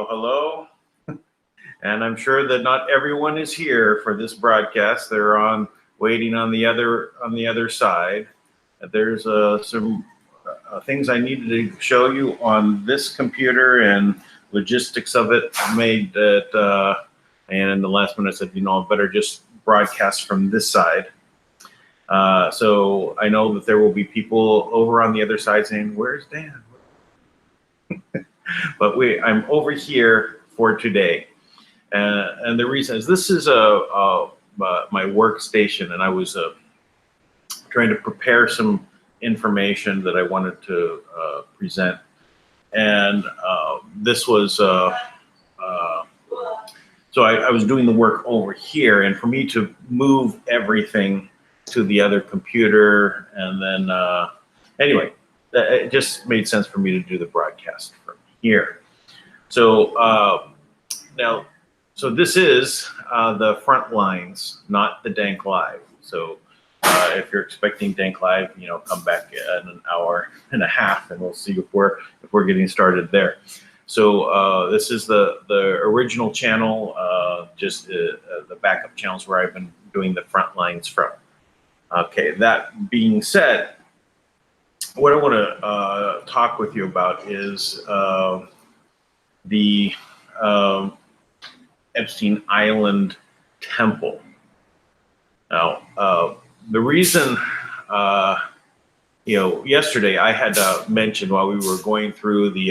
Hello. And I'm sure that not everyone is here for this broadcast. They're waiting on the other side. There's some things I needed to show you on this computer and logistics of it made that. And in the last minute, I said, I better just broadcast from this side. So I know that there will be people over on the other side saying, "Where's Dan?" But I'm over here for today, and the reason is this is my workstation, and I was trying to prepare some information that I wanted to present, and this was so I was doing the work over here, and for me to move everything to the other computer, and then anyway, it just made sense for me to do the broadcast from here. So so this is the front lines, not the DANK Live. So if you're expecting DANK Live, come back in an hour and a half, and we'll see if we're getting started there. So this is the original channel, just the backup channels where I've been doing the front lines from. Okay, that being said, what I want to talk with you about is the Epstein Island Temple. Now, the reason, yesterday I had mentioned while we were going through the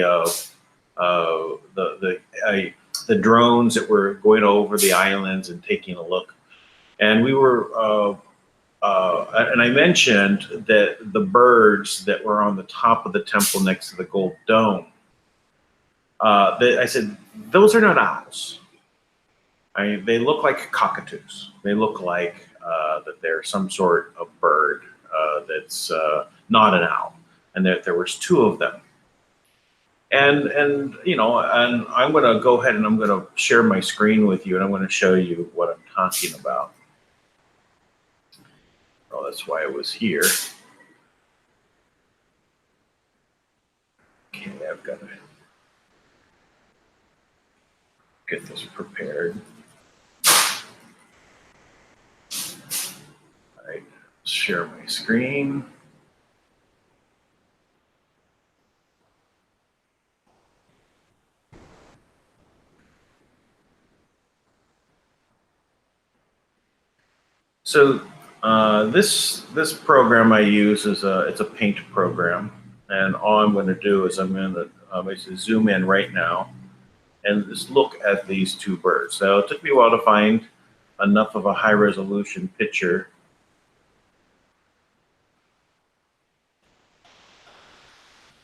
drones that were going over the islands and taking a look, and we were. And I mentioned that the birds that were on the top of the temple next to the gold dome, I said, those are not owls. They look like cockatoos. They look like that they're some sort of bird that's not an owl, and that there was two of them. And I'm going to go ahead and I'm going to share my screen with you, and I'm going to show you what I'm talking about. Oh, that's why I was here. Okay, I've got to get this prepared. All right, share my screen. So this program I use is it's a paint program, and all I'm going to do is I'm going to basically zoom in right now and just look at these two birds. So it took me a while to find enough of a high resolution picture.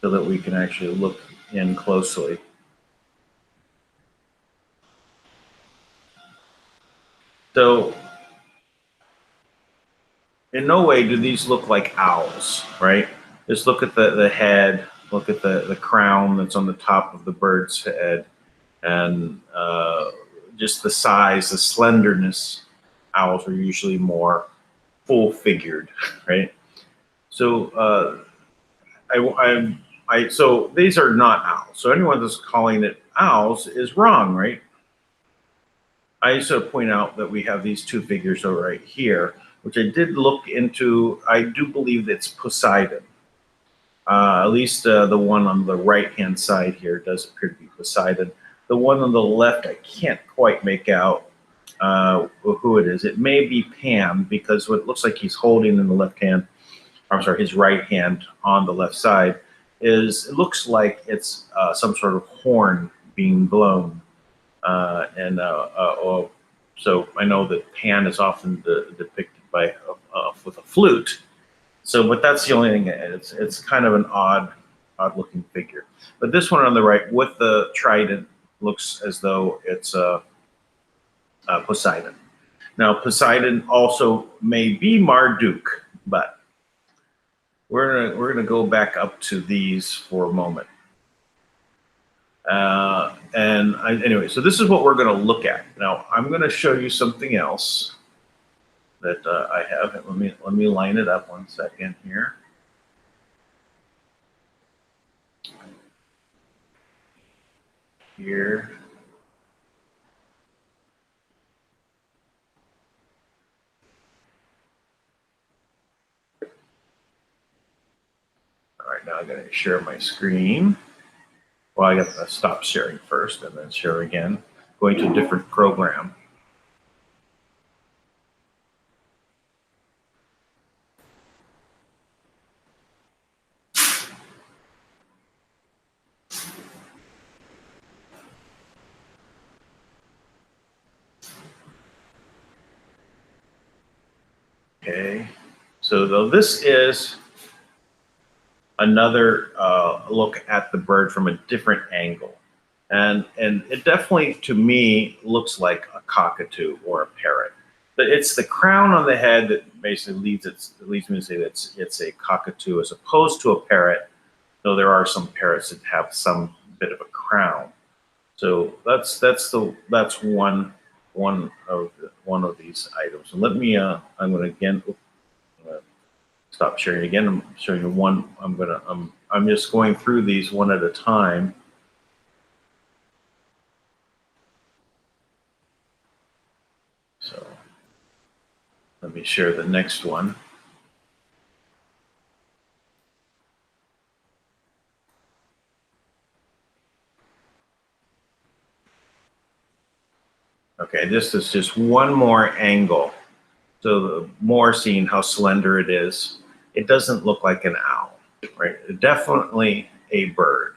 so that we can actually look in closely. So in no way do these look like owls, right? Just look at the head, look at the crown that's on the top of the bird's head, and just the size, the slenderness. Owls are usually more full-figured, right? So so these are not owls. So anyone that's calling it owls is wrong, right? I also point out that we have these two figures over right here, which I did look into. I do believe it's Poseidon. At least the one on the right-hand side here does appear to be Poseidon. The one on the left, I can't quite make out who it is. It may be Pan, because what it looks like he's holding in the left hand, I'm sorry, his right hand on the left side, it looks like it's some sort of horn being blown. So I know that Pan is often depicted by with a flute. So, but that's the only thing. It's kind of an odd looking figure. But this one on the right with the trident looks as though it's Poseidon. Now, Poseidon also may be Marduk, but we're gonna go back up to these for a moment. Anyway, so this is what we're going to look at. Now, I'm going to show you something else that I have. Let me line it up 1 second here. Here. All right, now I'm going to share my screen. Well, I got to stop sharing first and then share again, going to a different program. Okay, so this is another look at the bird from a different angle. And it definitely, to me, looks like a cockatoo or a parrot. But it's the crown on the head that basically leads me to say that it's a cockatoo as opposed to a parrot, though there are some parrots that have some bit of a crown. So that's one of these items. And let me I'm going to again stop sharing again. I'm showing you one. I'm just going through these one at a time. So let me share the next one. Okay, this is just one more angle. So the more seeing how slender it is. It doesn't look like an owl, right? Definitely a bird.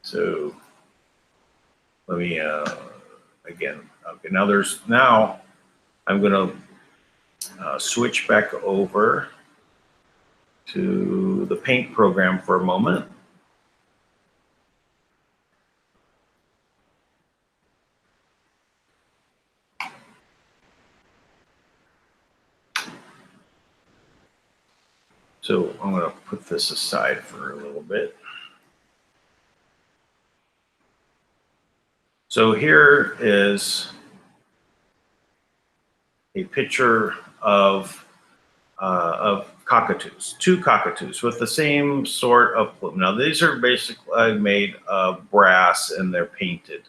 So let me again. Okay, now I'm going to switch back over to the paint program for a moment. So I'm going to put this aside for a little bit. So here is a picture of cockatoos, two cockatoos with the same sort of plume. Now these are basically made of brass and they're painted,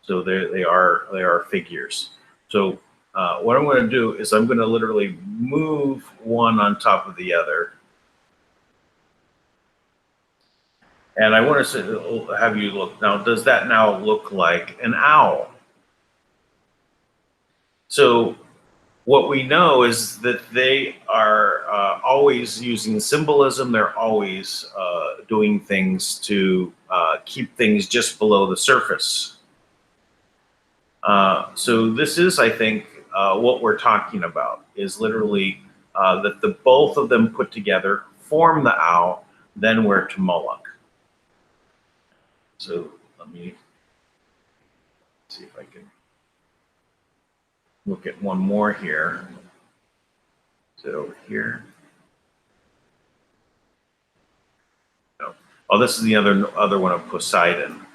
so they are figures. So what I'm going to do is I'm going to literally move one on top of the other. And I want to have you look. Now, does that now look like an owl? So what we know is that they are always using symbolism. They're always doing things to keep things just below the surface. So this is, I think, what we're talking about is literally that the both of them put together form the owl. then we're to Moloch. So let me see if I can look at one more here. Is it over here? No. Oh, this is the other one of Poseidon.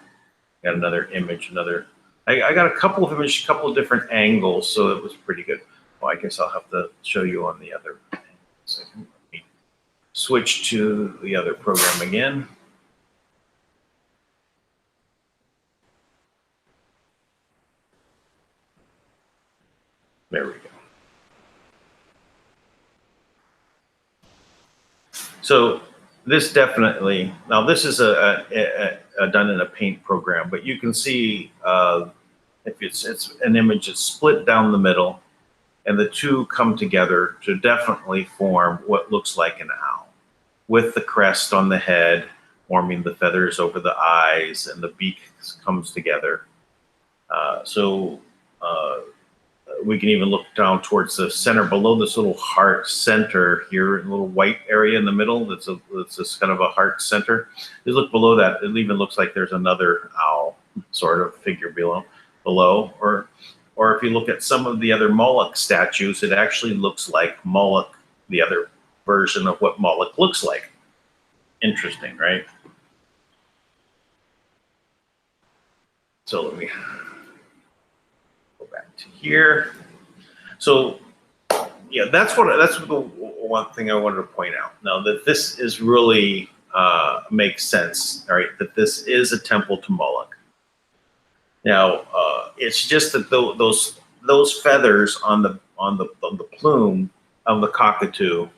Got another image, I got a couple of images, a couple of different angles, so it was pretty good. Well, I guess I'll have to show you on the other second. Let me switch to the other program again. There we go. So this definitely, now this is done in a paint program, but you can see if it's an image that's split down the middle, and the two come together to definitely form what looks like an owl, with the crest on the head, forming the feathers over the eyes, and the beak comes together. We can even look down towards the center, below this little heart center here, a little white area in the middle. That's this kind of a heart center. You look below that, it even looks like there's another owl sort of figure below. Or if you look at some of the other Moloch statues, it actually looks like Moloch, the other version of what Moloch looks like. Interesting, right? So let me go back to here. So yeah, that's the one thing I wanted to point out. Now that this is really makes sense, all right? That this is a temple to Moloch. Now it's just that those feathers on the plume of the cockatoo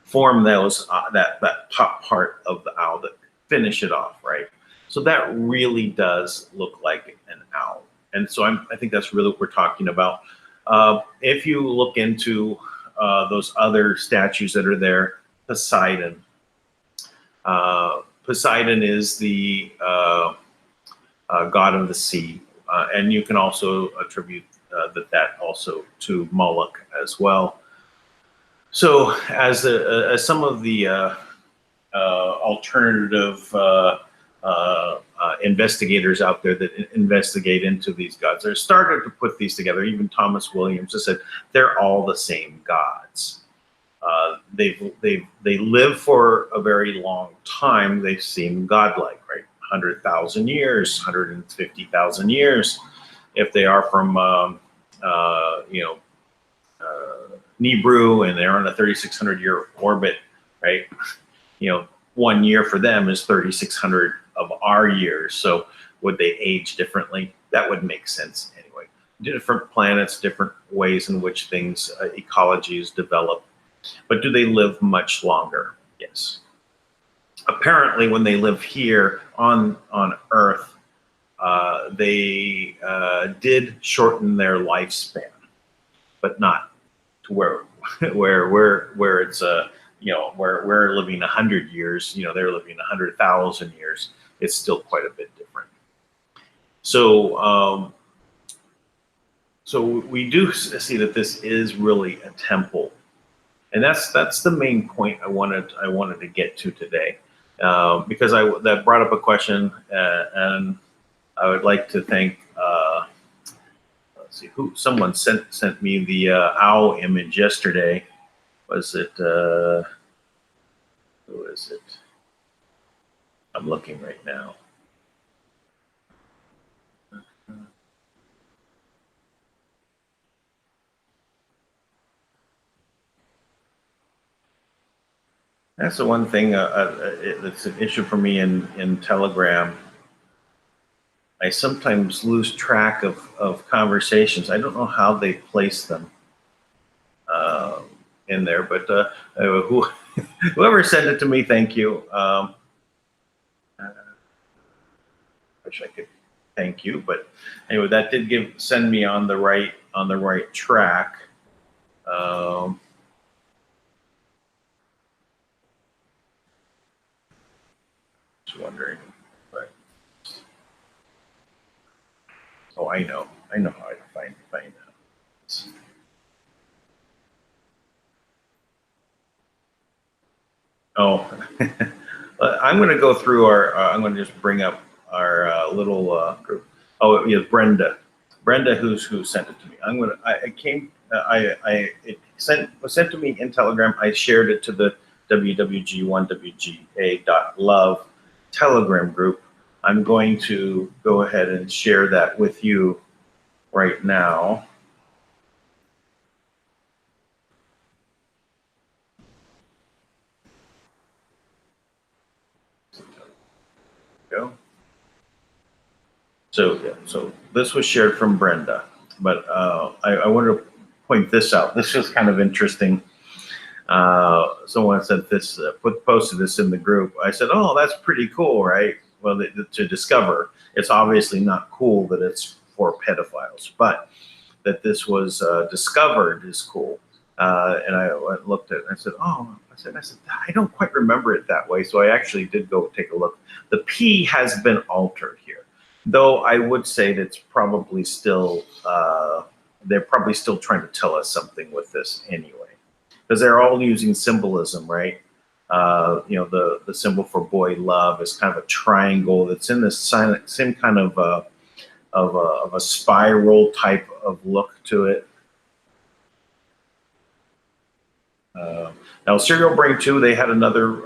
form those that top part of the owl that finish it off, right? So that really does look like an owl, and so I think that's really what we're talking about. If you look into those other statues that are there, Poseidon. Poseidon is the god of the sea, and you can also attribute that also to Moloch as well. So, as some of the alternative investigators out there that investigate into these gods, they're starting to put these together. Even Thomas Williams has said they're all the same gods. They live for a very long time. They seem godlike, right? 100,000 years, 150,000 years, if they are from Nibiru and they're on a 3,600 year orbit, right? 1 year for them is 3,600 of our years. So would they age differently? That would make sense anyway. Different planets, different ways in which things, ecologies develop. But do they live much longer? Yes. Apparently, when they live here on Earth, they did shorten their lifespan, but not to where it's where we're living 100 years. They're living 100,000 years. It's still quite a bit different. So we do see that this is really a temple. And that's the main point I wanted to get to today, because that brought up a question, and I would like to thank let's see, someone sent me the owl image yesterday. Was it who is it? I'm looking right now. That's the one thing it's an issue for me in Telegram. I sometimes lose track of conversations. I don't know how they place them in there, but whoever sent it to me, thank you. Wish I could thank you, but anyway, that did send me on the right track. Just wondering, but oh, I know how to find that. Oh, I'm going to go through our. I'm going to just bring up our little group. Oh, yeah, Brenda. Brenda, who sent it to me. I'm going to. I came. It was sent to me in Telegram. I shared it to the wwg1wga.love Telegram group. I'm going to go ahead and share that with you right now. Go. So yeah, so this was shared from Brenda, but I wanted to point this out. This was kind of interesting. Someone said this, posted this in the group. I said, "Oh, that's pretty cool, right?" Well, to discover, it's obviously not cool that it's for pedophiles, but that this was discovered is cool. And I looked at it and I said, "Oh," I said, "I don't quite remember it that way." So I actually did go take a look. The P has been altered here, though I would say that it's probably still, they're probably still trying to tell us something with this anyway, because they're all using symbolism, right? You know, the symbol for boy love is kind of a triangle that's in this same kind of a spiral type of look to it. Now, Serial Brain 2, they had another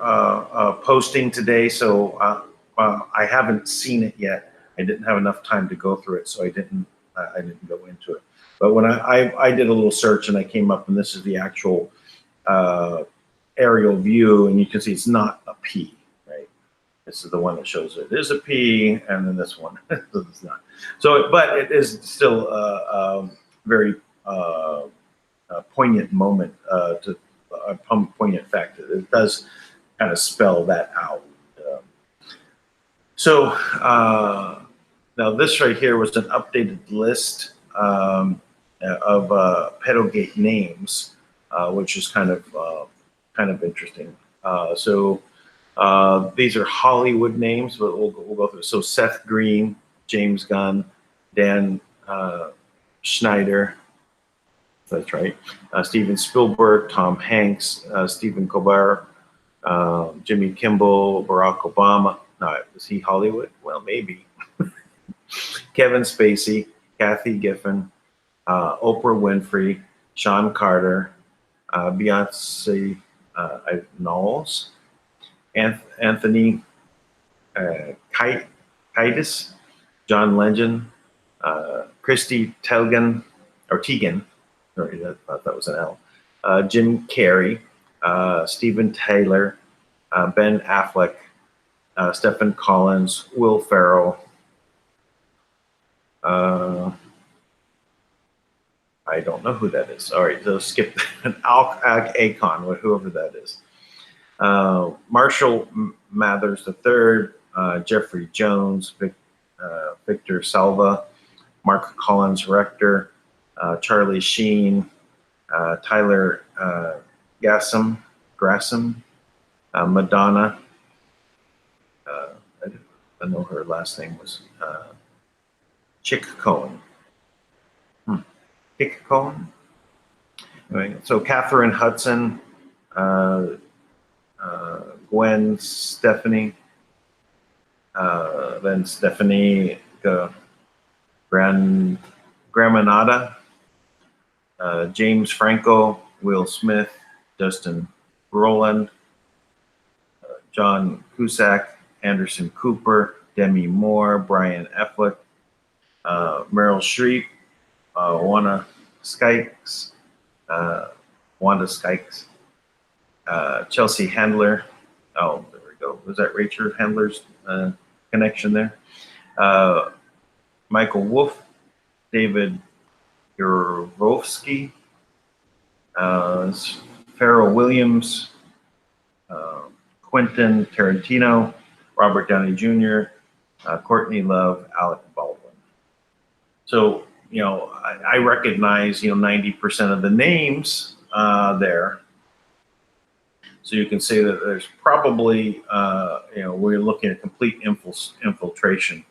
posting today, so I haven't seen it yet. I didn't have enough time to go through it, so I didn't go into it. But when I did a little search and I came up, and this is the actual aerial view, and you can see it's not a P, right? This is the one that shows it is a P, and then this one it's not. So, but it is still a very poignant moment to a poignant fact. It does kind of spell that out. So now this right here was an updated list of pedogate names, which is kind of interesting. So these are Hollywood names, but we'll go through. So Seth Green, James Gunn, Dan Schneider. That's right. Steven Spielberg, Tom Hanks, Stephen Colbert, Jimmy Kimmel, Barack Obama. No, is he Hollywood? Well, maybe. Kevin Spacey, Kathy Giffen, Oprah Winfrey, Sean Carter, Beyonce Knowles, Anthony Kiedis, John Legend, Christy Teigen, sorry, I thought that was an L. Jim Carrey, Steven Tyler, Ben Affleck, Stephen Collins, Will Ferrell. I don't know who that is. All right, so skip that. Akon, whoever that is. Marshall Mathers III, Jeffrey Jones, Victor Salva, Mark Collins Rector, Charlie Sheen, Tyler Grassam, Madonna. I know her last name was Chick Cohen. Chick Cohen. Anyway, so Catherine Hudson, Gwen Stefani, then Stephanie Gramanada, James Franco, Will Smith, Justin Roland, John Cusack, Anderson Cooper, Demi Moore, Brian Affleck, Meryl Streep, Wanda Skykes, Chelsea Handler. Oh, there we go. Was that Rachel Handler's connection there? Michael Wolff, David Yurovsky, Pharrell Williams, Quentin Tarantino, Robert Downey Jr., Courtney Love, Alec Baldwin. So, you know, I recognize, 90% of the names there. So you can say that there's probably, we're looking at complete infiltration.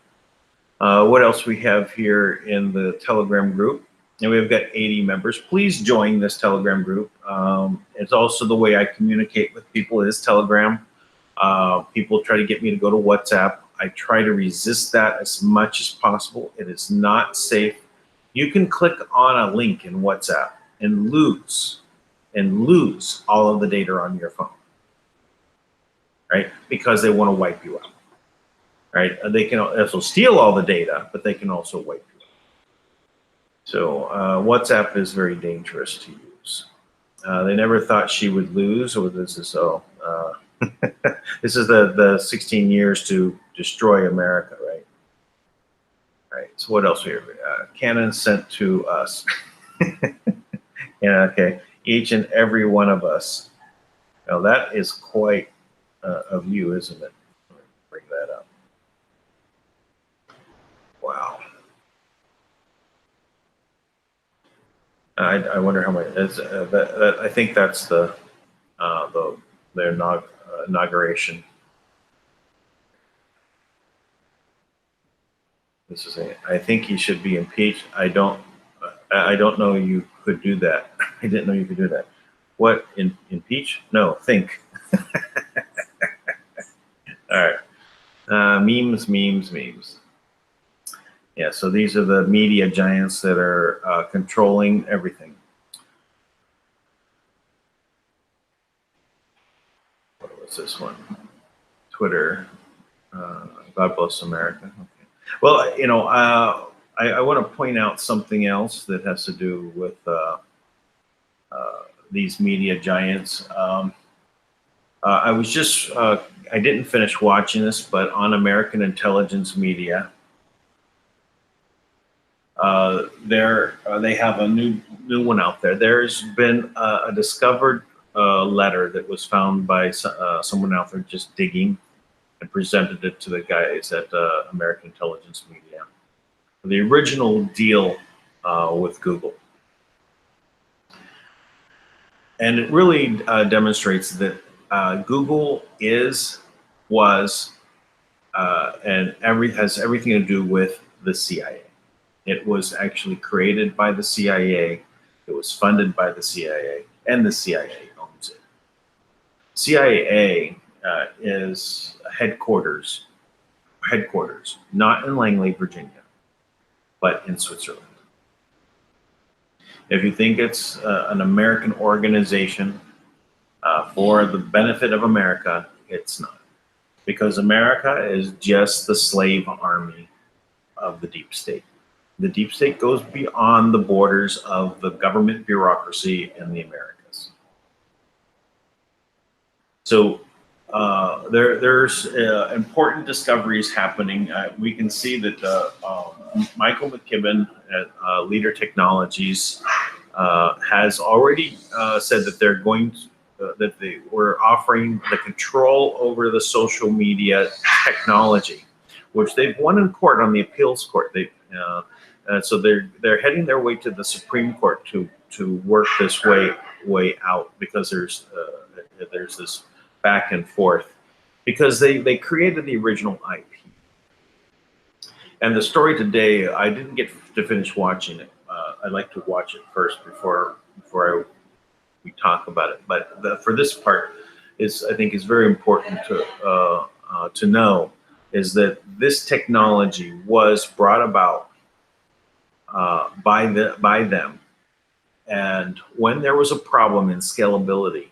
What else we have here in the Telegram group? and we've got 80 members. Please join this Telegram group. It's also the way I communicate with people is Telegram. People try to get me to go to WhatsApp. I try to resist that as much as possible. It is not safe. You can click on a link in WhatsApp and lose all of the data on your phone, right? Because they want to wipe you out, right? They can also steal all the data, but they can also wipe you out. So WhatsApp is very dangerous to use. They never thought she would lose, or this is this is the 16 years to destroy America, right? Right. So what else here? Cannon sent to us. Yeah. Okay. Each and every one of us. Now that is quite a view, isn't it? Let me bring that up. Wow. I wonder how much. I think that's their inauguration. This is I think he should be impeached. I don't know you could do that. I didn't know you could do that. What, impeach? No, think. All right. Memes. Yeah, so these are the media giants that are controlling everything. What was this one? Twitter. God bless America. Okay. Well, you know, I want to point out something else that has to do with these media giants. I was just, I didn't finish watching this, but on American Intelligence Media, they have a new one out there. There's been a discovered letter that was found by someone out there just digging, and presented it to the guys at American Intelligence Media. The original deal with Google. And it really demonstrates that Google was, and has everything to do with the CIA. It was actually created by the CIA. It was funded by the CIA, and the CIA owns it. CIA is headquarters, not in Langley, Virginia, but in Switzerland. If you think it's an American organization for the benefit of America, it's not. Because America is just the slave army of the deep state. The deep state goes beyond the borders of the government bureaucracy in the Americas. So there's important discoveries happening. We can see that Michael McKibben at Leader Technologies has already said that they're going to, that they were offering the control over the social media technology, which they've won in court on the appeals court. So they're heading their way to the Supreme Court to work this way out, because there's this back and forth, because they created the original IP. And the story today, I didn't get to finish watching it. I'd like to watch it first before we talk about it. But for this part, I think is very important to know, is that this technology was brought about by them, and when there was a problem in scalability,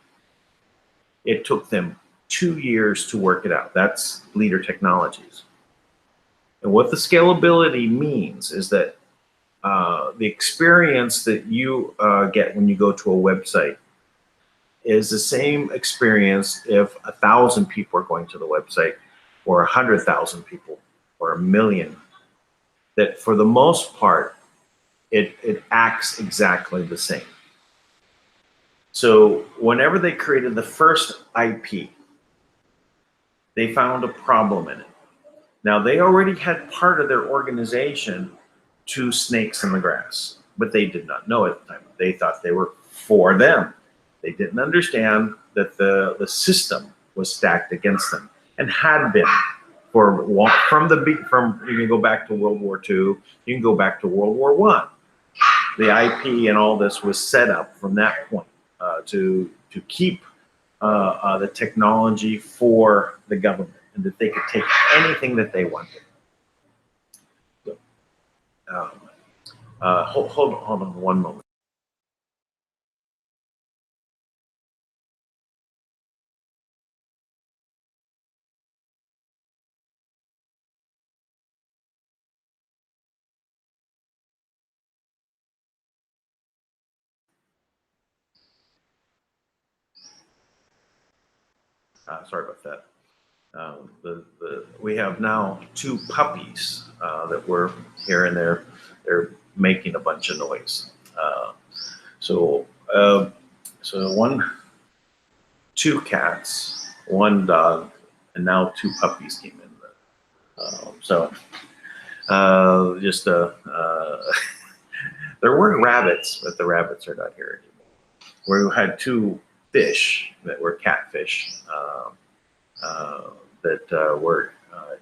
it took them 2 years to work it out. That's Leader Technologies. And what the scalability means is that the experience that you get when you go to a website is the same experience if 1,000 people are going to the website, or 100,000 people, or 1 million. That for the most part, it acts exactly the same. So whenever they created the first IP, they found a problem in it. Now, they already had part of their organization to snakes in the grass, but they did not know at the time. They thought they were for them. They didn't understand that the system was stacked against them, and had been from you can go back to World War II, you can go back to World War I. the IP and all this was set up from that point to keep the technology for the government, and that they could take anything that they wanted. So, hold on one moment. Sorry about that. We have now two puppies that were here, and they're making a bunch of noise. So two cats, one dog, and now two puppies came in. There were rabbits, but the rabbits are not here anymore. We had two fish that were catfish that were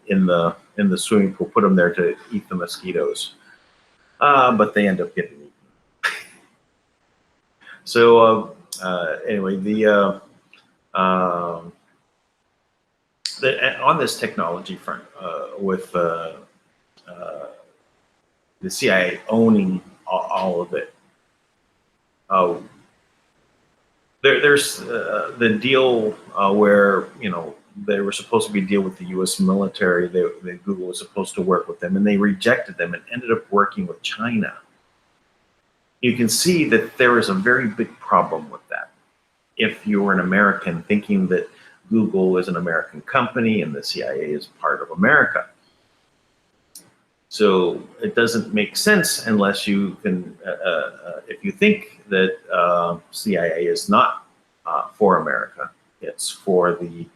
in the swimming pool. Put them there to eat the mosquitoes, but they end up getting eaten. So anyway, on this technology front, with the CIA owning all of it, there's the deal where, you know, they were supposed to be a deal with the U.S. military. Google was supposed to work with them, and they rejected them and ended up working with China. You can see that there is a very big problem with that. If you were an American thinking that Google is an American company and the CIA is part of America. So it doesn't make sense unless you can, if you think that CIA is not for America, it's for the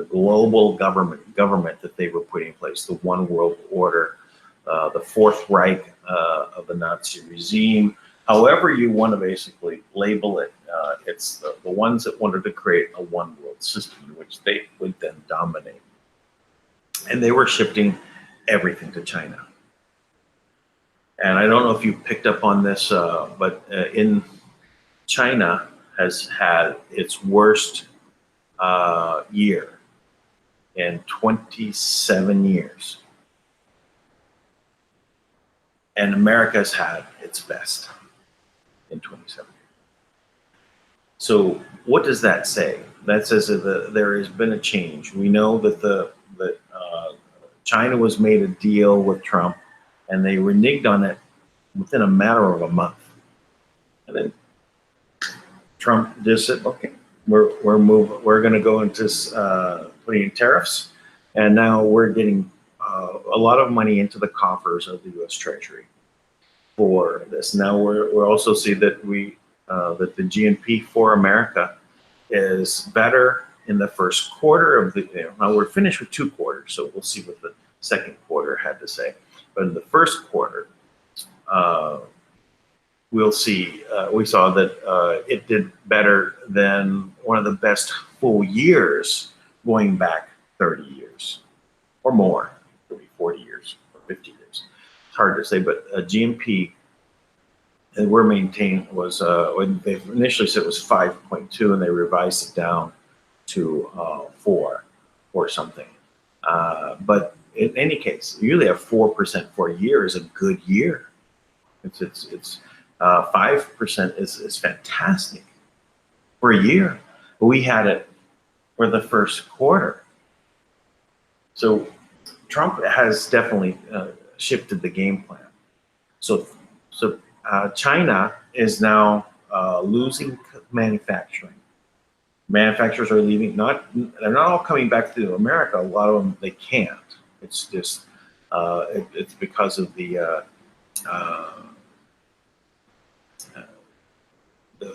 global government that they were putting in place, the one world order, the Fourth Reich of the Nazi regime. However you want to basically label it, it's the ones that wanted to create a one world system in which they would then dominate. And they were shifting everything to China. And I don't know if you picked up on this, but in China has had its worst year in 27 years. And America's had its best in 27 years. So what does that say? That says that there has been a change. We know that China was made a deal with Trump, and they reneged on it within a matter of a month. And then Trump just said, "Okay, we're going to go into putting in tariffs," and now we're getting a lot of money into the coffers of the U.S. Treasury for this. Now we're also see that that the GNP for America is better in the first quarter of the year. Now we're finished with 2 quarters, so we'll see what the second quarter had to say. But in the first quarter, we'll see. We saw that it did better than one of the best full years going back 30 years or more, maybe 40 years or 50 years. It's hard to say, but GNP that we're maintaining was when they initially said it was 5.2, and they revised it down to 4 or something. But in any case, you usually have 4% for a year is a good year. It's 5% is fantastic for a year. But we had it for the first quarter. So Trump has definitely shifted the game plan. So China is now losing manufacturing. Manufacturers are leaving. They're not all coming back to America. A lot of them, they can't. It's just it's because of the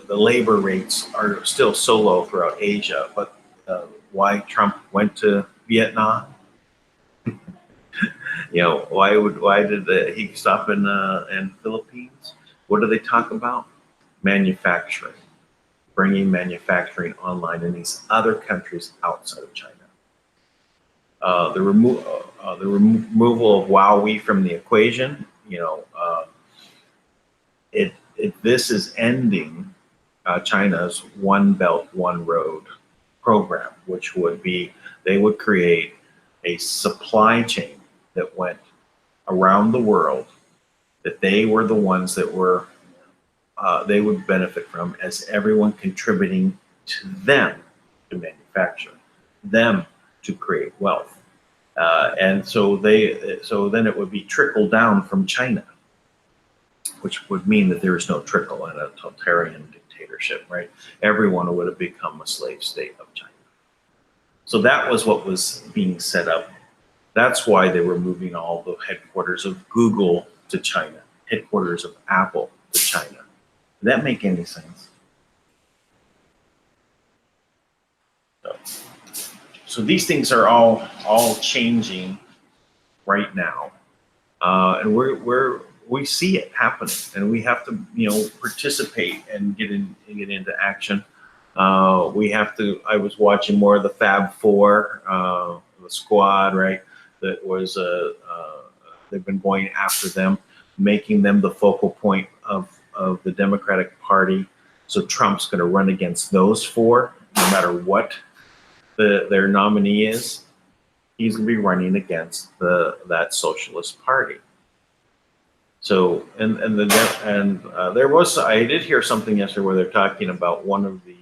labor rates are still so low throughout Asia. But why Trump went to Vietnam? You know, why did he stop in Philippines? What do they talk about? Manufacturing, bringing manufacturing online in these other countries outside of China. The removal of Huawei from the equation, you know, this is ending China's One Belt, One Road program, which would be they would create a supply chain that went around the world that they were the ones that were they would benefit from as everyone contributing to them to manufacture, them to create wealth. And so then it would be trickle down from China, which would mean that there is no trickle in a totalitarian dictatorship, right? Everyone would have become a slave state of China. So that was what was being set up. That's why they were moving all the headquarters of Google to China, headquarters of Apple to China. Did that make any sense? So these things are all changing right now, and we see it happening, and we have to participate and get into action. We have to. I was watching more of the Fab Four, the squad, right? That was they've been going after them, making them the focal point of the Democratic Party. So Trump's going to run against those four, no matter what their nominee is. He's going to be running against that Socialist Party. So there was, I did hear something yesterday where they're talking about one of the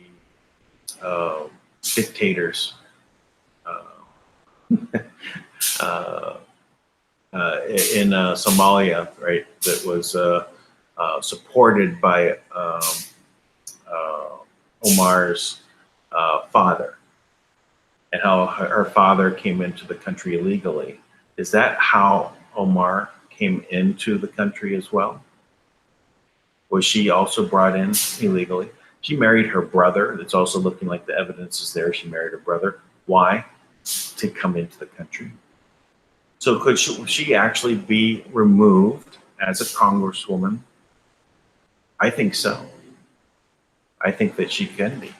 dictators in Somalia, right? That was supported by Omar's father, and how her father came into the country illegally. Is that how Omar came into the country as well? Was she also brought in illegally? She married her brother. It's also looking like the evidence is there. She married her brother. Why? To come into the country. So could she actually be removed as a congresswoman? I think so. I think that she can be.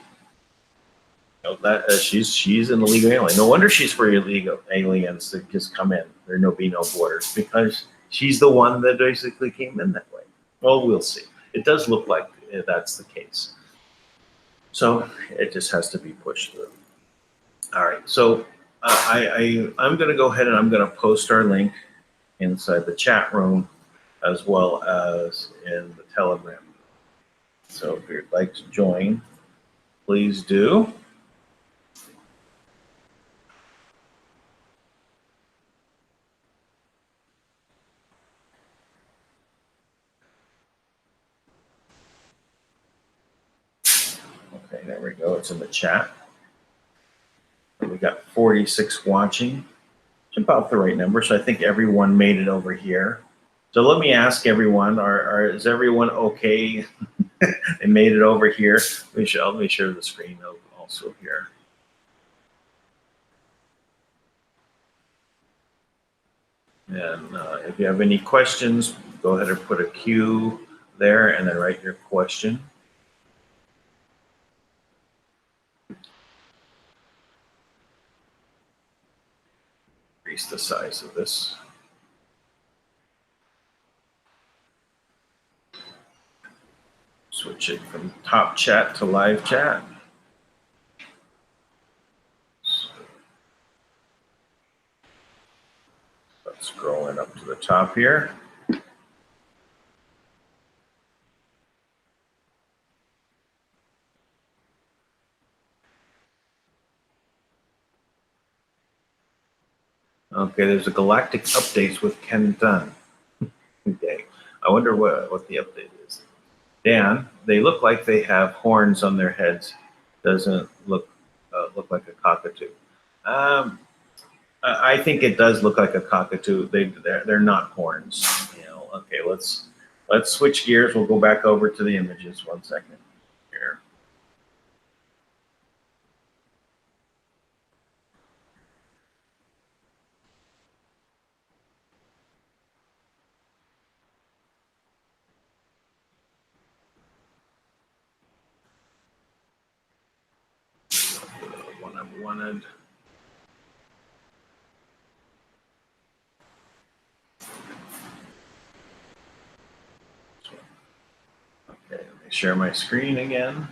That she's an illegal alien. No wonder she's for illegal aliens to just come in. There be no borders, because she's the one that basically came in that way. Well, we'll see. It does look like that's the case. So it just has to be pushed through. All right. So I'm going to go ahead and I'm going to post our link inside the chat room as well as in the Telegram. So if you'd like to join, please do. Okay, there we go. It's in the chat. And we got 46 watching. It's about the right number. So I think everyone made it over here. So let me ask everyone, is everyone okay? They made it over here. Let me share the screen also here. And if you have any questions, go ahead and put a Q there and then write your question. Increase the size of this. Switch it from top chat to live chat. Let's scroll it up to the top here. Okay, there's a galactic updates with Ken Dunn. Okay, I wonder what the update is. Dan, they look like they have horns on their heads. Doesn't look like a cockatoo. I think it does look like a cockatoo. They're not horns. Okay, let's switch gears. We'll go back over to the images 1 second here. The one I wanted. share my screen again.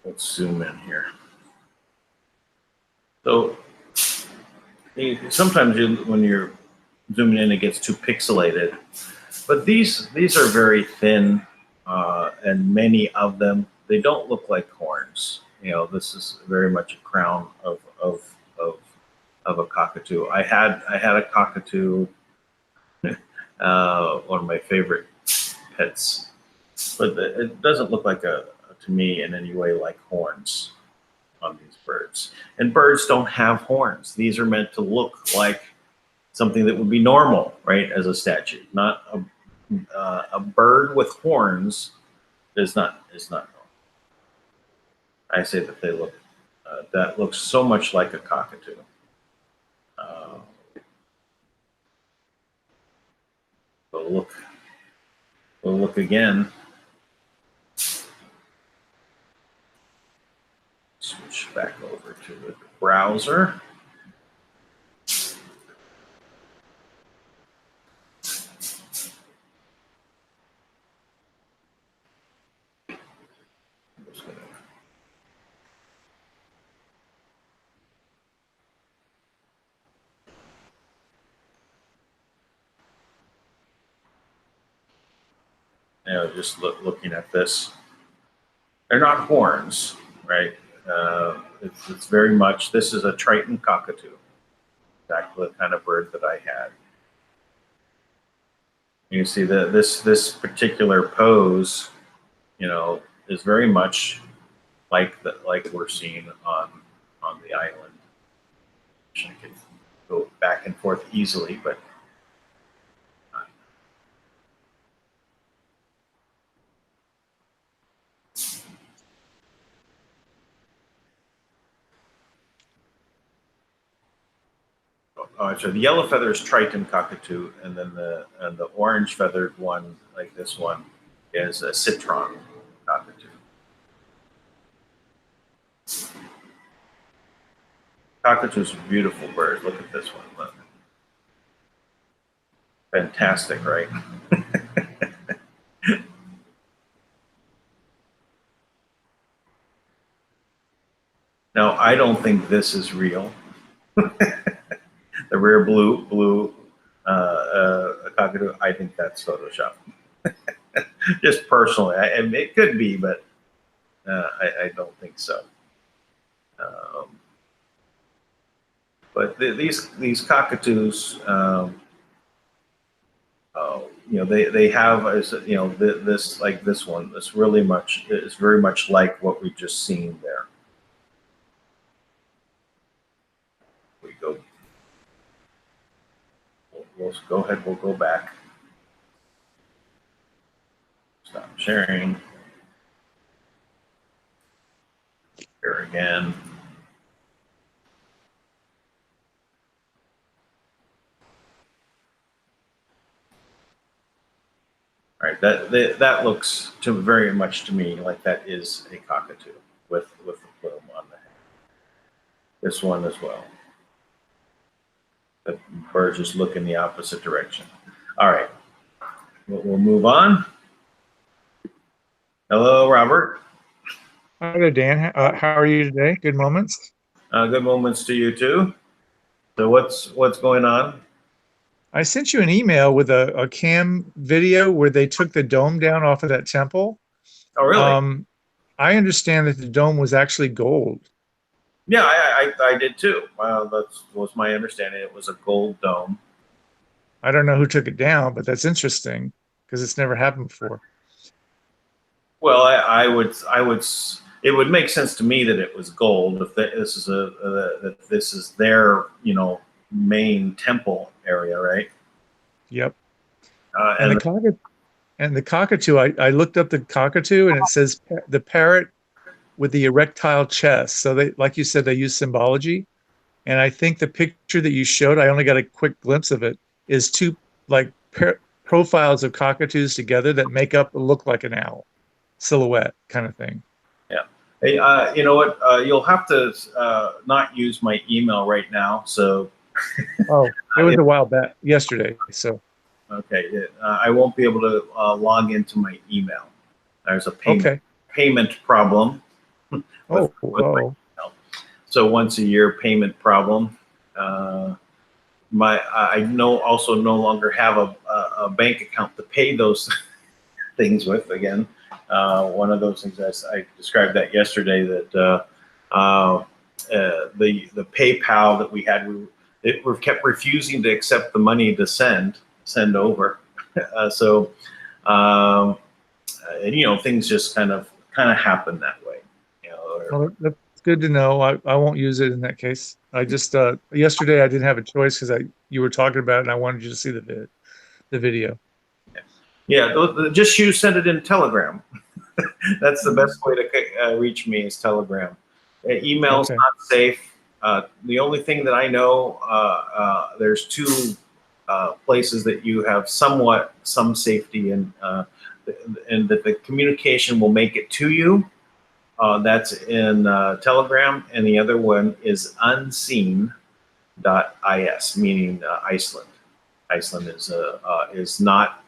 Let's zoom in here. So sometimes when you're zooming in, it gets too pixelated. But these are very thin, and many of them, they don't look like horns. You know, this is very much a crown of a cockatoo. I had a cockatoo, one of my favorite pets, but it doesn't look like to me in any way like horns on these birds. And birds don't have horns. These are meant to look like something that would be normal, right, as a statue. Not a bird with horns is not normal. I say that they look that looks so much like a cockatoo. We'll look again. Switch back over to the browser. You know, just looking at this, they're not horns, right? It's very much, this is a Triton cockatoo, exactly the kind of bird that I had. You see that this particular pose, you know, is very much like we're seeing on the island. I can go back and forth easily, but so the yellow feather is Triton cockatoo, and then the orange feathered one, like this one, is a citron cockatoo. Cockatoos are beautiful birds. Look at this one. Look. Fantastic, right? Now, I don't think this is real. The rare blue cockatoo, I think that's Photoshop. Just personally, it could be, but I don't think so. But these cockatoos, you know, they have, you know, this, like this one, this really much is very much like what we've just seen there. We go. We'll go ahead. We'll go back. Stop sharing. Here again. All right, that looks very much to me like that is a cockatoo with the plume on the head. This one as well. The birds just look in the opposite direction. All right, we'll move on. Hello, Robert. Hi there, Dan. How are you today? Good moments. Good moments to you too. So what's going on? I sent you an email with a cam video where they took the dome down off of that temple. Oh, really? I understand that the dome was actually gold. Yeah, I did too. That was my understanding. It was a gold dome. I don't know who took it down, but that's interesting because it's never happened before. Well, I would. It would make sense to me that it was gold if this is their, you know, main temple area, right? Yep. And the cockatoo. I looked up the cockatoo, and it says the parrot with the erectile chest. So they, like you said, they use symbology. And I think the picture that you showed, I only got a quick glimpse of it, is two like profiles of cockatoos together that make up look like an owl silhouette kind of thing. Yeah. Hey, you know what? You'll have to not use my email right now. So. Oh, it was a while back, yesterday. So. Okay. I won't be able to log into my email. There's a payment problem. with my email. So once a year payment problem. I also no longer have a bank account to pay those things with again. One of those things I described that yesterday, that the PayPal that we had, we kept refusing to accept the money to send over. So things just kind of happen that way. Well, that's good to know. I won't use it in that case. I just yesterday I didn't have a choice because you were talking about it and I wanted you to see the video. Yeah, just send it in Telegram. That's the best way to reach me, is Telegram. Email's not safe. The only thing that I know, there's two places that you have some safety in, and that the communication will make it to you. That's in Telegram, and the other one is unseen.is, meaning Iceland. Iceland is not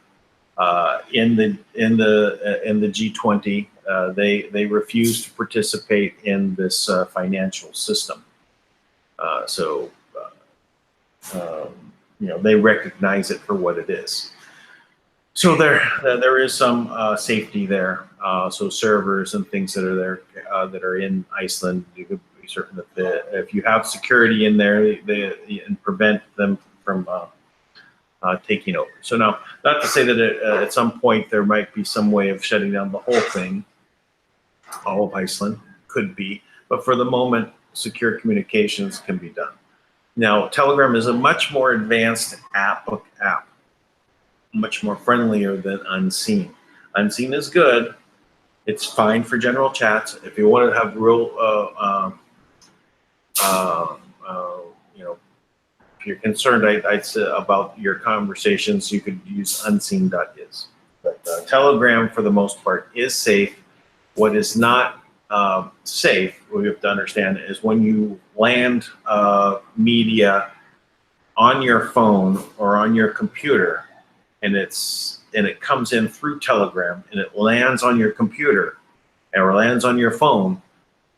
in the G20. They refuse to participate in this financial system. They recognize it for what it is. So there is some safety there. So servers and things that are there that are in Iceland, you could be certain that if you have security in there, and prevent them from taking over. So now, not to say that at some point there might be some way of shutting down the whole thing, all of Iceland, could be, but for the moment, secure communications can be done. Now, Telegram is a much more advanced app, much more friendlier than Unseen. Unseen is good. It's fine for general chats. If you want to have real, if you're concerned, I'd say about your conversations, you could use unseen.is. But Telegram, for the most part, is safe. What is not safe, what we have to understand, is when you land media on your phone or on your computer, and it comes in through Telegram, and it lands on your computer or lands on your phone,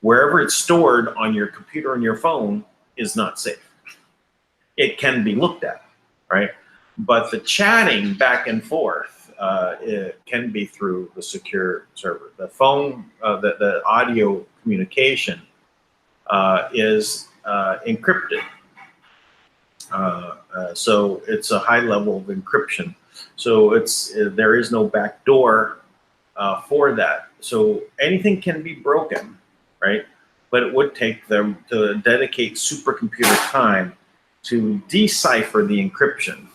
wherever it's stored on your computer and your phone is not safe. It can be looked at, right? But the chatting back and forth, it can be through the secure server. The phone, the audio communication is encrypted. So it's a high level of encryption. So there is no backdoor for that. So anything can be broken, right? But it would take them to dedicate supercomputer time to decipher the encryption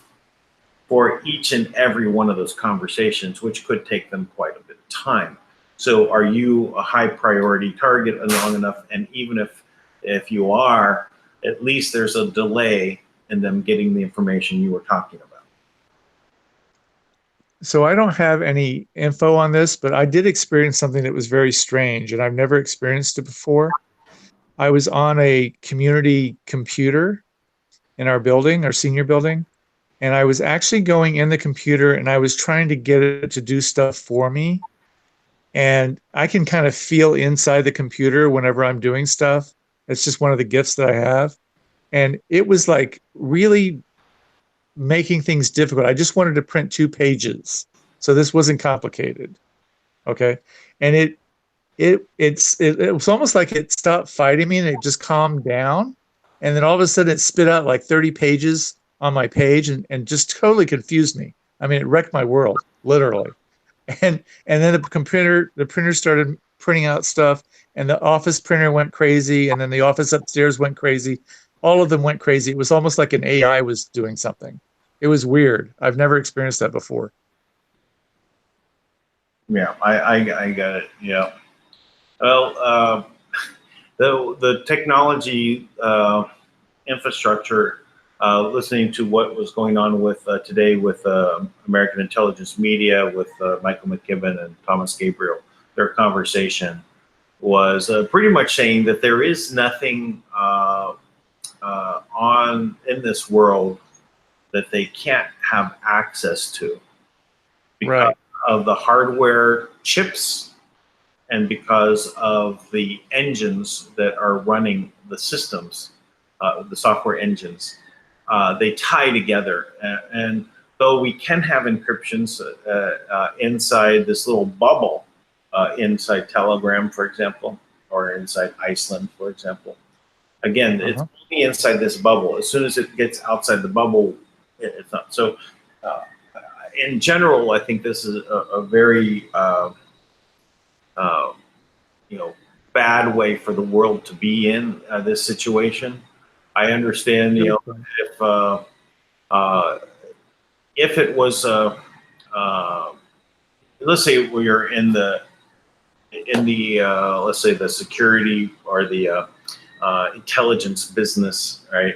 for each and every one of those conversations, which could take them quite a bit of time. So are you a high priority target long enough? And even if you are, at least there's a delay in them getting the information you were talking about. So I don't have any info on this, but I did experience something that was very strange, and I've never experienced it before. I was on a community computer in our building, our senior building, and I was actually going in the computer and I was trying to get it to do stuff for me. And I can kind of feel inside the computer whenever I'm doing stuff. It's just one of the gifts that I have. And it was like really making things difficult. I just wanted to print 2 pages. So this wasn't complicated. Okay. And it was almost like it stopped fighting me and it just calmed down. And then all of a sudden it spit out like 30 pages on my page and just totally confused me. I mean, it wrecked my world, literally. And then the printer started printing out stuff, and the office printer went crazy, and then the office upstairs went crazy. All of them went crazy. It was almost like an AI was doing something. It was weird. I've never experienced that before. Yeah, I got it. Yeah. Well, the technology infrastructure listening to what was going on with today with American intelligence media with Michael McKibben and Thomas Gabriel. Their conversation was pretty much saying that there is nothing in this world that they can't have access to because of the hardware chips and because of the engines that are running the systems, the software engines. They tie together, and though we can have encryptions inside this little bubble, inside Telegram, for example, or inside Iceland, for example. Again, it's only inside this bubble. As soon as it gets outside the bubble, it's not. So, in general, I think this is a very bad way for the world to be in this situation. I understand, if it was, let's say we're in the let's say the security or the intelligence business, right?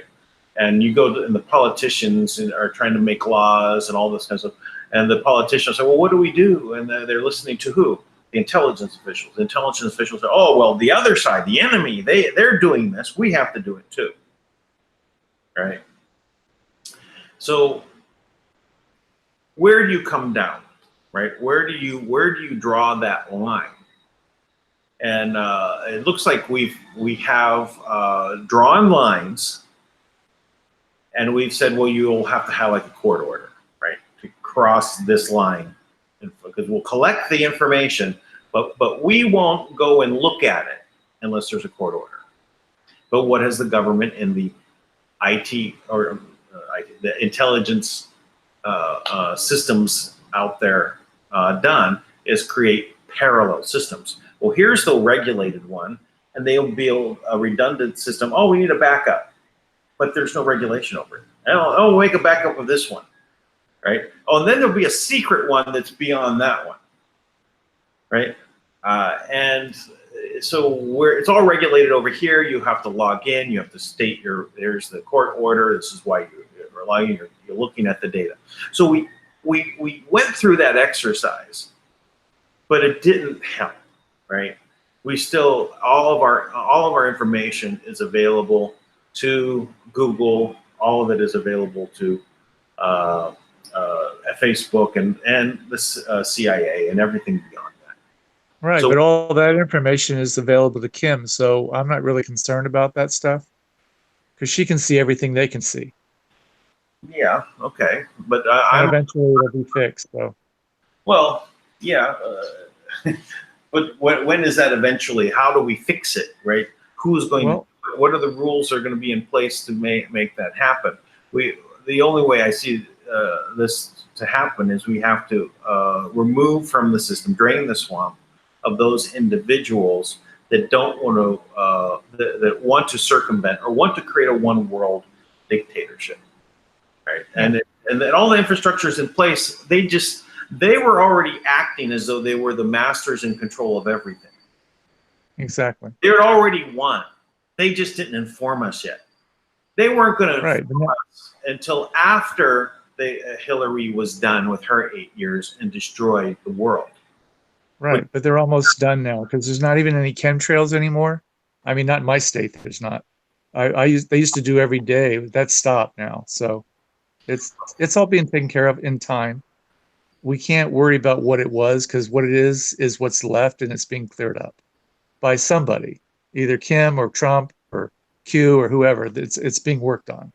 And you go to, and the politicians are trying to make laws and all this kind of stuff. And the politicians say, well, what do we do? And they're listening to who? The intelligence officials. The intelligence officials say, oh, well, the other side, the enemy, they're doing this. We have to do it too, right? So where do you come down, right? Where do you draw that line? And it looks like we have drawn lines, and we've said, well, you'll have to have like a court order, right, to cross this line, because we'll collect the information, but we won't go and look at it unless there's a court order. But what has the government in the IT or the intelligence systems out there done is create parallel systems. Well, here's the regulated one, and they'll build a redundant system. Oh, we need a backup, but there's no regulation over it. Oh, we'll make a backup of this one, right? Oh, and then there'll be a secret one that's beyond that one, right? And so it's all regulated over here. You have to log in. You have to state there's the court order. This is why you're logging. You're looking at the data. So we went through that exercise, but it didn't help. Right? We still, all of our information is available to Google. All of it is available to Facebook and the CIA and everything beyond that. Right, so, but all that information is available to Kim, so I'm not really concerned about that stuff because she can see everything they can see. Yeah. Okay. But eventually it'll be fixed. So. Well, yeah. But when is that eventually? How do we fix it, right? Who's going to, what are the rules that are going to be in place to make that happen? The only way I see this to happen is we have to remove from the system, drain the swamp of those individuals that don't want to, that want to circumvent or want to create a one world dictatorship, right? And then all the infrastructure is in place. They were already acting as though they were the masters in control of everything. Exactly. They had already won. They just didn't inform us yet. They weren't going to inform us until after Hillary was done with her 8 years and destroyed the world. Right, but they're almost done now because there's not even any chemtrails anymore. I mean, not in my state, there's not. They used to do every day. That's stopped now. So it's all being taken care of in time. We can't worry about what it was because what it is what's left, and it's being cleared up by somebody, either Kim or Trump or Q or whoever. It's being worked on,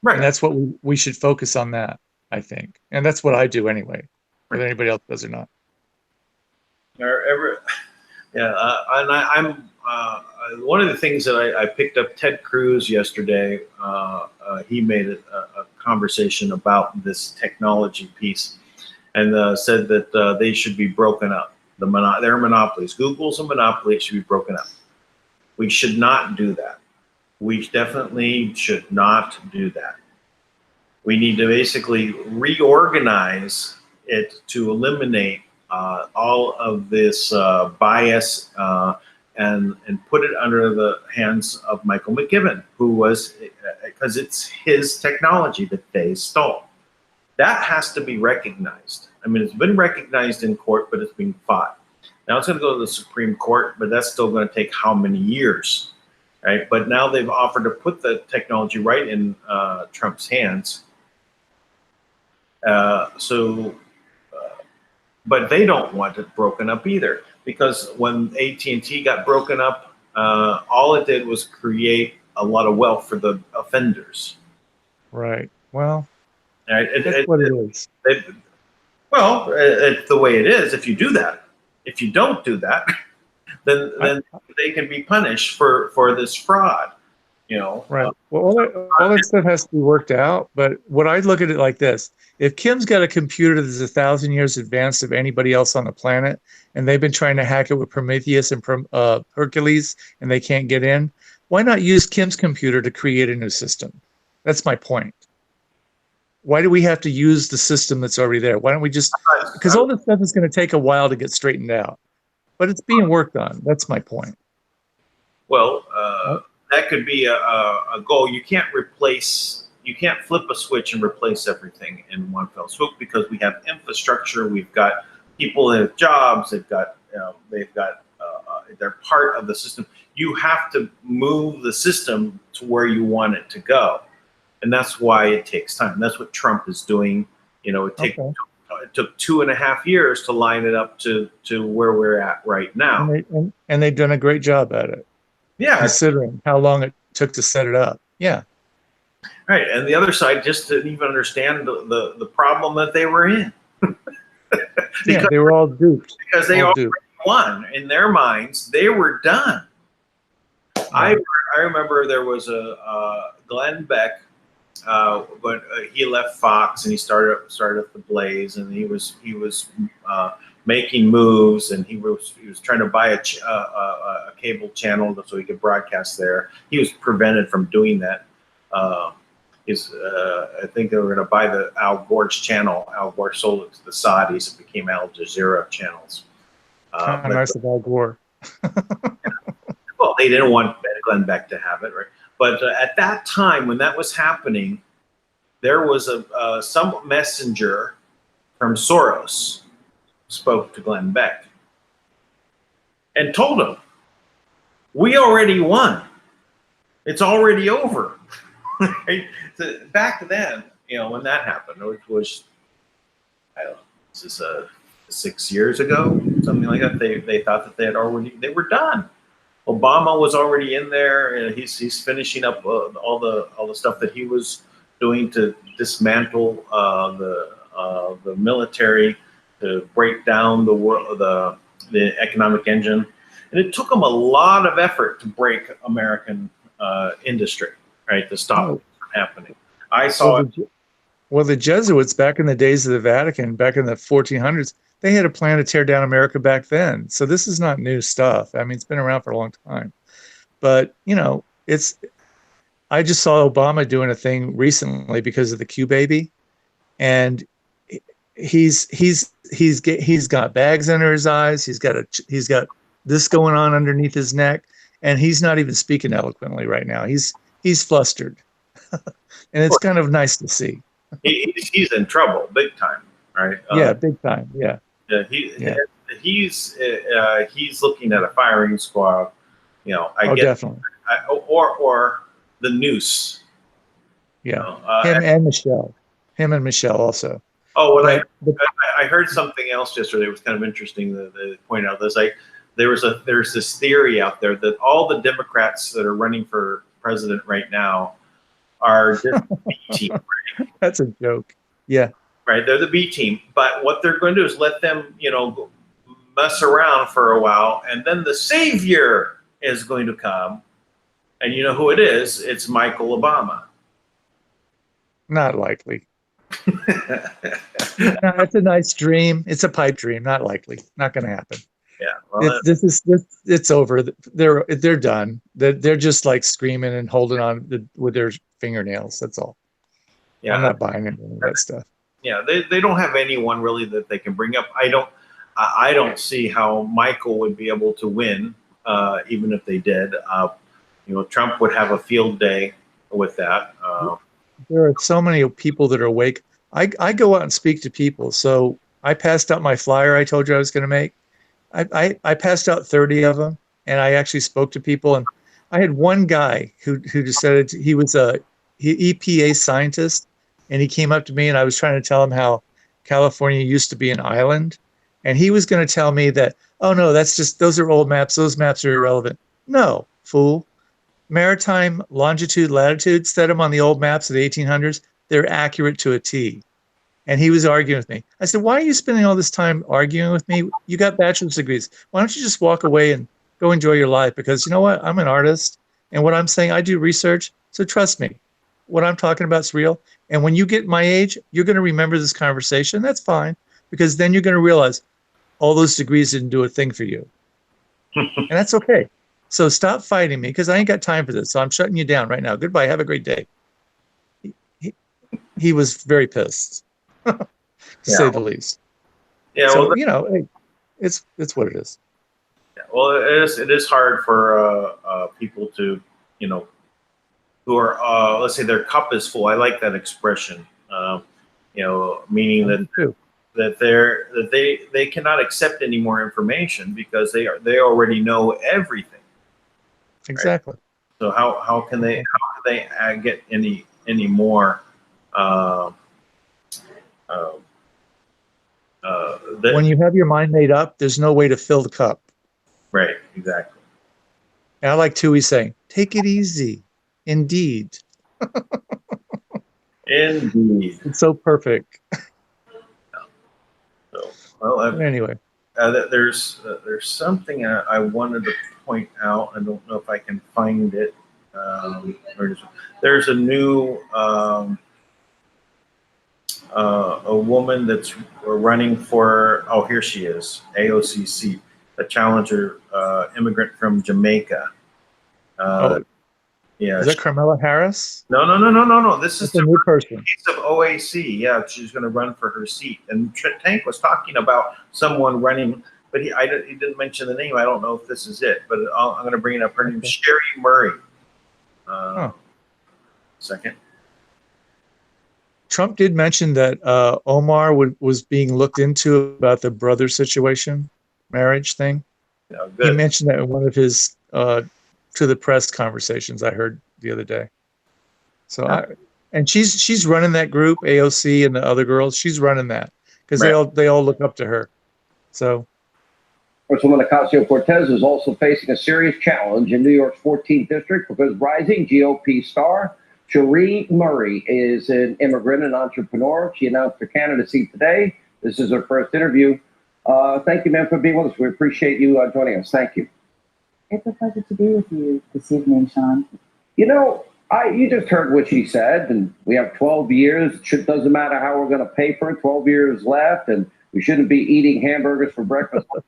right? And that's what we should focus on. That, I think, and that's what I do anyway, whether anybody else does or not. I'm one of the things that I picked up. Ted Cruz yesterday. He made a conversation about this technology piece. And said that they should be broken up. Their monopolies. Google's a monopoly. It should be broken up. We should not do that. We definitely should not do that. We need to basically reorganize it to eliminate all of this bias and put it under the hands of Michael McGivern, who was, because it's his technology that they stole. That has to be recognized. I mean, it's been recognized in court, but it's being fought. Now it's going to go to the Supreme Court, but that's still going to take how many years, right? But now they've offered to put the technology right in Trump's hands. But they don't want it broken up either, because when AT&T got broken up, all it did was create a lot of wealth for the offenders. Right. Well, right? That's what it is. Well, it's the way it is. If you do that, if you don't do that, then they can be punished for this fraud. You know, right. Well, all that stuff has to be worked out. But what I look at it like this: if Kim's got a computer that's 1,000 years advanced of anybody else on the planet, and they've been trying to hack it with Prometheus and Hercules, and they can't get in, why not use Kim's computer to create a new system? That's my point. Why do we have to use the system that's already there? Why don't we just, because all this stuff is going to take a while to get straightened out, but it's being worked on. That's my point. Well, that could be a goal. You can't flip a switch and replace everything in one fell swoop, because we have infrastructure. We've got people that have jobs. They're part of the system. You have to move the system to where you want it to go. And that's why it takes time. That's what Trump is doing. You know, it took 2.5 years to line it up to where we're at right now. And they've done a great job at it. Yeah. Considering how long it took to set it up. Yeah. Right. And the other side just didn't even understand the problem that they were in. Yeah, they were all duped. Because they already won. In their minds, they were done. Yeah. I remember there was a Glenn Beck, but he left Fox and he started up the Blaze, and he was making moves, and he was trying to buy a cable channel so he could broadcast there. He was prevented from doing that. I think they were going to buy the Al Gore's channel. Al Gore sold it to the Saudis. It became Al Jazeera channels. Nice of Al Gore. Well, they didn't want Glenn Beck to have it, right? But at that time, when that was happening, there was some messenger from Soros spoke to Glenn Beck and told him, "We already won. It's already over." Right? So back then, you know, when that happened, which was, I don't know, this is 6 years ago, something like that. They thought that they were done. Obama was already in there, and he's finishing up all the stuff that he was doing to dismantle the military, to break down the economic engine, and it took him a lot of effort to break American industry, right, to stop it from happening. I saw Well, the Jesuits back in the days of the Vatican, back in the 1400s, they had a plan to tear down America back then. So this is not new stuff. I mean, it's been around for a long time. But, you know, I just saw Obama doing a thing recently because of the Q baby, and he's got bags under his eyes. He's got this going on underneath his neck, and he's not even speaking eloquently right now. He's flustered, and it's kind of nice to see. He's in trouble, big time, right? Yeah, big time. Yeah. He's looking at a firing squad. You know, definitely. Or the noose. Yeah, him and Michelle also. Oh, I heard something else yesterday. It was kind of interesting that they point out this. Like, there's this theory out there that all the Democrats that are running for president right now are just the B team. Right? That's a joke. Yeah. Right, they're the B team. But what they're going to do is let them, you know, mess around for a while, and then the savior is going to come. And you know who it is? It's Michael Obama. Not likely. That's a nice dream. It's a pipe dream. Not likely. Not going to happen. Yeah. Well, it's over. They're done. They're just like screaming and holding on with their fingernails. That's all. Yeah. I'm not buying any of that stuff. Yeah. They don't have anyone really that they can bring up. I don't see how Michael would be able to win even if they did. Trump would have a field day with that. There are so many people that are awake. I go out and speak to people. So I passed out my flyer I told you I was going to make. I passed out 30 of them, and I actually spoke to people. And I had one guy who decided he was a EPA scientist, and he came up to me, and I was trying to tell him how California used to be an island, and he was going to tell me that, oh no, that's just those are old maps. Those maps are irrelevant. No, fool. Maritime longitude, latitude, set them on the old maps of the 1800s. They're accurate to a T. And he was arguing with me. I said, why are you spending all this time arguing with me? You got bachelor's degrees. Why don't you just walk away and go enjoy your life? Because you know what? I'm an artist. And what I'm saying, I do research. So trust me, what I'm talking about is real. And when you get my age, you're going to remember this conversation. That's fine. Because then you're going to realize all those degrees didn't do a thing for you. And that's okay. So stop fighting me because I ain't got time for this. So I'm shutting you down right now. Goodbye. Have a great day. He was very pissed. To say the least. Yeah. So hey, it's what it is. Yeah, well, it is hard for people to who are let's say their cup is full. I like that expression. Meaning that they cannot accept any more information because they already know everything. Exactly. Right? So how can they get any more? When you have your mind made up, there's no way to fill the cup. Right, exactly. And I like Tui saying, take it easy. Indeed. Indeed. It's so perfect. So, well, anyway. There's something I wanted to point out. I don't know if I can find it. There's a new a woman that's running for, here she is, AOCC, a challenger immigrant from Jamaica. Yeah. Is that Carmela Harris? No. This is a new person. Case of OAC. Yeah, she's going to run for her seat. And Tank was talking about someone running, but he didn't mention the name. I don't know if this is it, but I'm going to bring it up. Her name's Sherry Murray. Second. Trump did mention that Omar was being looked into about the brother situation, marriage thing. Yeah, good. He mentioned that in one of his to the press conversations I heard the other day. So and she's running that group, AOC and the other girls. She's running that because they all look up to her. So. Councilman Ocasio-Cortez is also facing a serious challenge in New York's 14th district because rising GOP star Sherry Murray is an immigrant and entrepreneur. She announced her candidacy today. This is her first interview. Thank you, ma'am, for being with us. We appreciate you joining us. Thank you. It's a pleasure to be with you this evening, Sean. You just heard what she said, and we have 12 years. It doesn't matter how we're going to pay for it. 12 years left, and we shouldn't be eating hamburgers for breakfast. I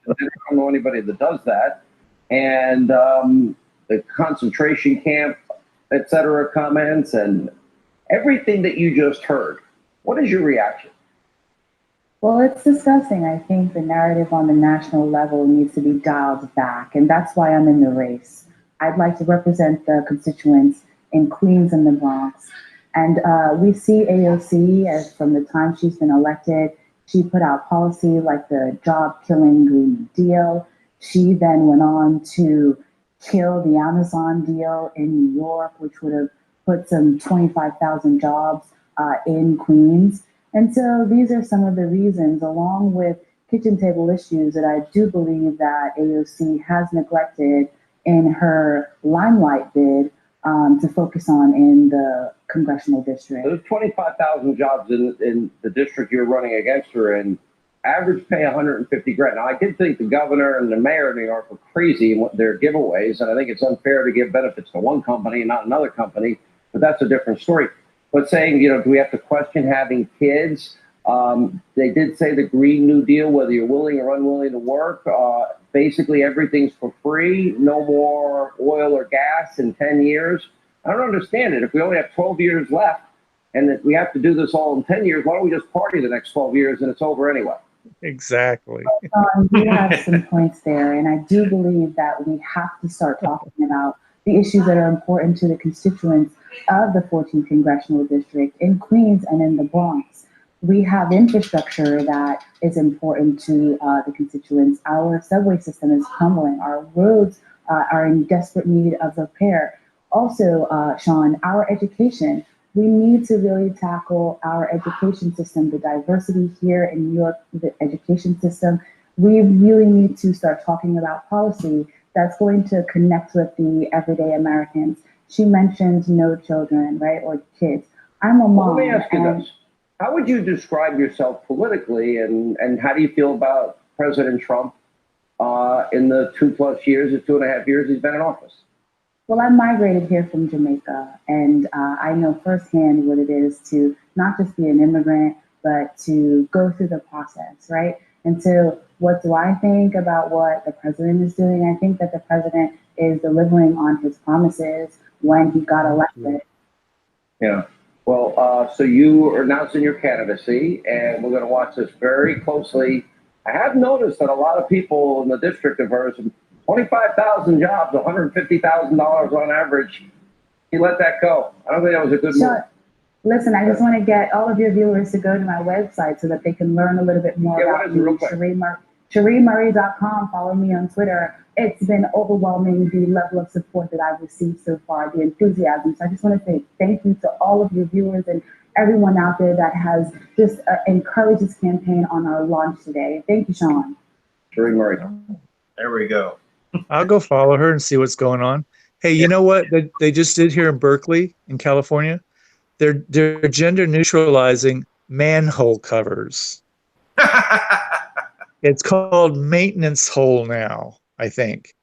don't know anybody that does that. And the concentration camp, et cetera, comments, and everything that you just heard. What is your reaction? Well, it's disgusting. I think the narrative on the national level needs to be dialed back, and that's why I'm in the race. I'd like to represent the constituents in Queens and the Bronx. And we see AOC as from the time she's been elected. She put out policy like the job-killing Green New Deal. She then went on to kill the Amazon deal in New York, which would have put some 25,000 jobs in Queens. And so these are some of the reasons, along with kitchen table issues, that I do believe that AOC has neglected in her limelight bid to focus on in the congressional district. There's 25,000 jobs in the district you're running against her in. Average pay $150,000. Now, I did think the governor and the mayor of New York were crazy in their giveaways, and I think it's unfair to give benefits to one company and not another company, but that's a different story. But saying, do we have to question having kids? They did say the Green New Deal, whether you're willing or unwilling to work, basically everything's for free, no more oil or gas in 10 years. I don't understand it. If we only have 12 years left and that we have to do this all in 10 years, why don't we just party the next 12 years and it's over anyway? Exactly. You have some points there, and I do believe that we have to start talking about the issues that are important to the constituents of the 14th congressional district in Queens and in the Bronx. We have infrastructure that is important to the constituents. Our subway system is crumbling. Our roads are in desperate need of repair. Also, Sean, our education. We need to really tackle our education system, the diversity here in New York, the education system. We really need to start talking about policy that's going to connect with the everyday Americans. She mentioned no children, right, or kids. I'm a mom. Let me ask you this. How would you describe yourself politically, and how do you feel about President Trump in the 2+ years or 2.5 years he's been in office? Well, I migrated here from Jamaica, and I know firsthand what it is to not just be an immigrant, but to go through the process, right? And so, what do I think about what the president is doing? I think that the president is delivering on his promises when he got elected. Yeah. Well, so you are announcing your candidacy, and we're going to watch this very closely. I have noticed that a lot of people in the district of hers, 25,000 jobs, $150,000 on average. You let that go. I don't think that was a good move. Listen, I just want to get all of your viewers to go to my website so that they can learn a little bit more about me. CherieMurray.com. Follow me on Twitter. It's been overwhelming, the level of support that I've received so far, the enthusiasm. So I just want to say thank you to all of your viewers and everyone out there that has just encouraged this campaign on our launch today. Thank you, Sean. Cherie Murray. There we go. I'll go follow her and see what's going on. Hey, you know what they just did here in Berkeley, in California? They're gender neutralizing manhole covers. It's called maintenance hole now, I think.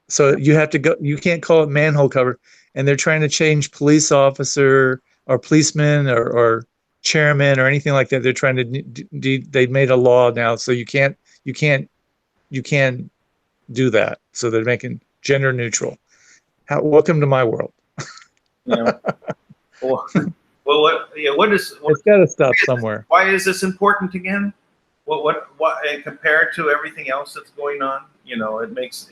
So you have to go. You can't call it manhole cover. And they're trying to change police officer or policeman or chairman or anything like that. They're trying to. They made a law now, so you can't do that. So they're making gender neutral. Welcome to my world. Yeah. Well, what is? It's got to stop somewhere. Why is this important again? What compared to everything else that's going on? You know, it makes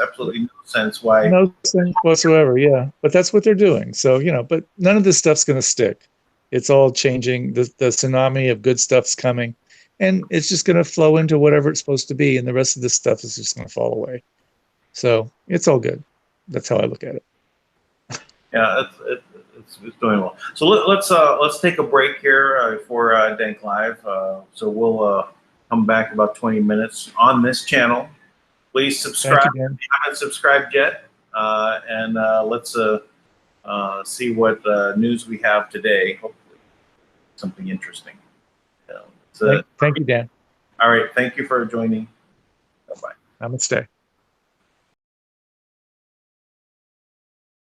absolutely no sense. Why? No sense whatsoever. Yeah, but that's what they're doing. So but none of this stuff's going to stick. It's all changing. The tsunami of good stuff's coming, and it's just going to flow into whatever it's supposed to be, and the rest of this stuff is just going to fall away. So it's all good. That's how I look at it. Yeah, it's doing well. So let's take a break here for DANK Live. So we'll come back about 20 minutes on this channel. Please subscribe if you haven't subscribed yet, and let's see what news we have today. Hopefully, something interesting. Thank you, Dan. All right, thank you for joining. Bye bye. Namaste.